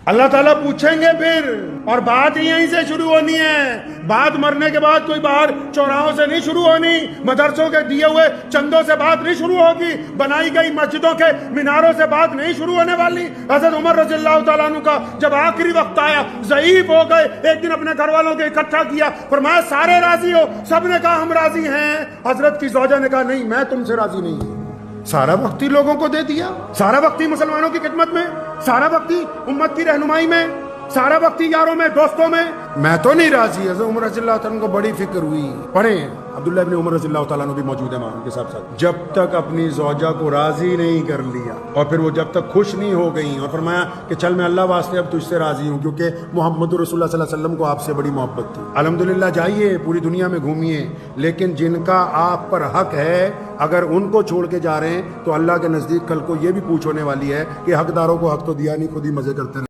अल्लाह ताला पूछेंगे फिर, और बात यहीं से शुरू होनी है। बात मरने के बाद कोई बाहर चौराहों से नहीं शुरू होनी, मदरसों के दिए हुए चंदों से बात नहीं शुरू होगी, बनाई गई मस्जिदों के मीनारों से बात नहीं शुरू होने वाली। हज़रत उमर रज़ियल्लाहु ताला अन्हु का जब आखिरी वक्त आया, ज़ईफ हो गए, एक दिन अपने घर वालों को इकट्ठा किया, फरमाया सारे राजी हो? सबने कहा हम राजी हैं। हजरत की ज़ौजा ने कहा नहीं, मैं तुमसे राजी नहीं हूं। सारा वक्त ही लोगों को दे दिया, सारा वक्त ही मुसलमानों की खिदमत में, सारा वक्त ही उम्मत की रहनुमाई में, सारा वक्त ही यारों में, दोस्तों में। मैं तो नहीं राजी। हज़रत उमर रज़ियल्लाहु ताला को बड़ी फिक्र हुई। पढ़े अब्दुल्लाह इब्न उमर रज़ियल्लाहु ताला भी मौजूद है उनके साथ। जब तक अपनी ज़ौजा को राजी नहीं कर लिया, और फिर वो जब तक खुश नहीं हो गई, और फरमाया कि चल मैं अल्लाह वास्ते अब तुझसे राजी हूँ, क्योंकि मोहम्मद रसूलुल्लाह सल्लल्लाहु अलैहि वसल्लम को आपसे बड़ी मोहब्बत थी। अल्हम्दुलिल्लाह, जाइए पूरी दुनिया में घूमिए, लेकिन जिनका आप पर हक है अगर उनको छोड़ के जा रहे हैं तो अल्लाह के नज़दीक कल को ये भी पूछ होने वाली है कि हकदारों को हक तो दिया नहीं, खुद ही मजे करते रहे।